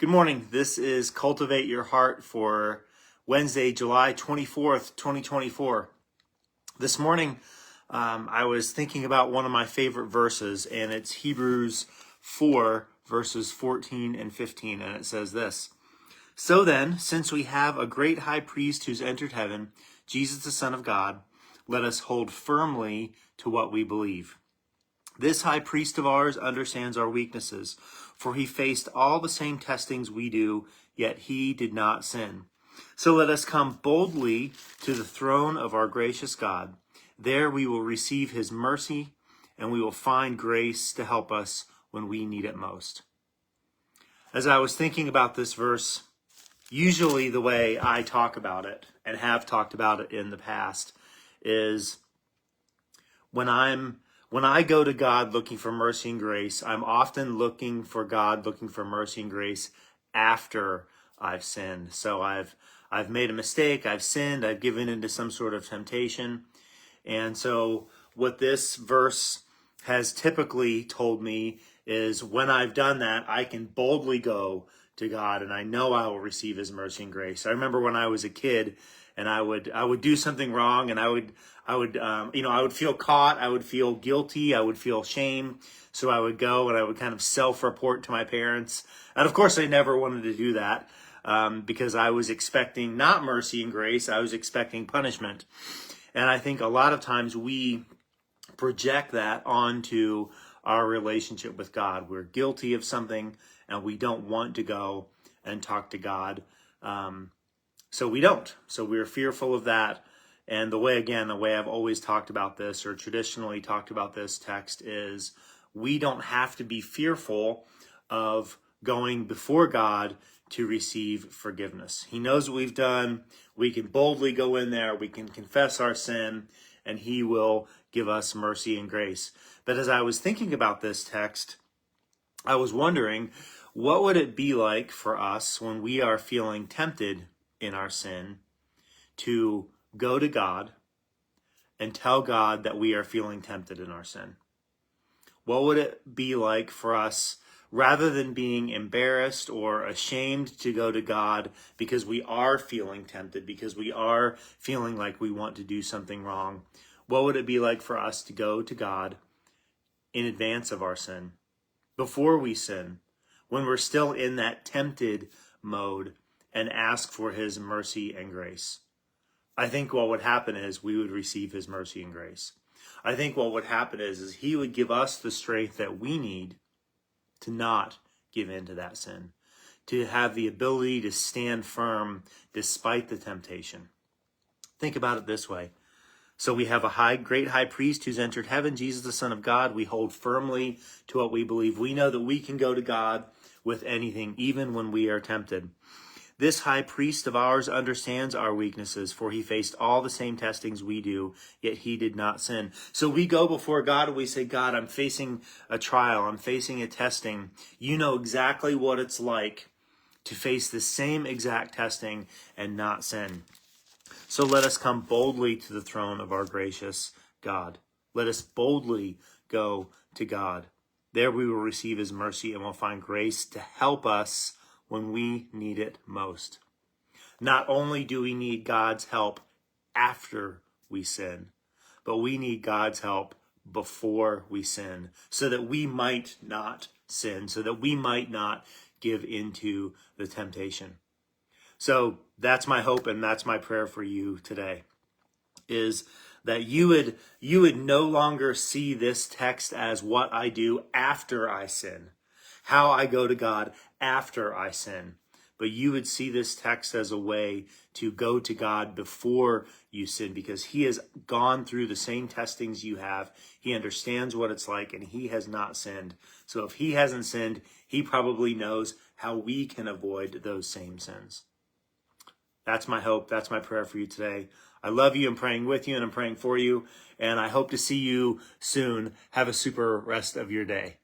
Good morning. This is Cultivate Your Heart for Wednesday, July 24th, 2024. This morning, I was thinking about one of my favorite verses, and it's Hebrews 4, verses 14 and 15, and it says this: So then, since we have a great high priest who's entered heaven, Jesus the Son of God, let us hold firmly to what we believe. This high priest of ours understands our weaknesses, for he faced all the same testings we do, yet he did not sin. So let us come boldly to the throne of our gracious God. There we will receive his mercy, and we will find grace to help us when we need it most. As I was thinking about this verse, usually the way I talk about it, and have talked about it in the past, is when I go to God looking for mercy and grace, I'm often looking for God looking for mercy and grace after I've sinned. So I've made a mistake, I've sinned, I've given into some sort of temptation. And so what this verse has typically told me is when I've done that, I can boldly go to God, and I know I will receive his mercy and grace. I remember when I was a kid and I would do something wrong, and I would feel caught, I would feel guilty, I would feel shame. So I would go and I would kind of self-report to my parents. And of course I never wanted to do that because I was expecting not mercy and grace, I was expecting punishment. And I think a lot of times we project that onto our relationship with God. We're guilty of something and we don't want to go and talk to God. So we don't. So we're fearful of that. And the way I've always talked about this, or traditionally talked about this text, is we don't have to be fearful of going before God to receive forgiveness. He knows what we've done. We can boldly go in there. We can confess our sin, and he will give us mercy and grace. But as I was thinking about this text, I was wondering, what would it be like for us when we are feeling tempted in our sin to go to God and tell God that we are feeling tempted in our sin? What would it be like for us, rather than being embarrassed or ashamed to go to God because we are feeling tempted, because we are feeling like we want to do something wrong, what would it be like for us to go to God in advance of our sin, before we sin, when we're still in that tempted mode, and ask for his mercy and grace? I think what would happen is we would receive his mercy and grace. I think what would happen is he would give us the strength that we need to not give in to that sin, to have the ability to stand firm despite the temptation. Think about it this way. So we have a great high priest who's entered heaven, Jesus the Son of God. We hold firmly to what we believe. We know that we can go to God with anything, even when we are tempted. This high priest of ours understands our weaknesses, for he faced all the same testings we do, yet he did not sin. So we go before God and we say, God, I'm facing a trial, I'm facing a testing. You know exactly what it's like to face the same exact testing and not sin. So let us come boldly to the throne of our gracious God. Let us boldly go to God. There we will receive his mercy and will find grace to help us when we need it most. Not only do we need God's help after we sin, but we need God's help before we sin, so that we might not sin, so that we might not give into the temptation. So that's my hope, and that's my prayer for you today, is that you would no longer see this text as what I do after I sin, how I go to God after I sin, but you would see this text as a way to go to God before you sin, because he has gone through the same testings you have. He understands what it's like, and he has not sinned. So if he hasn't sinned, he probably knows how we can avoid those same sins. That's my hope. That's my prayer for you today. I love you. I'm praying with you and I'm praying for you. And I hope to see you soon. Have a super rest of your day.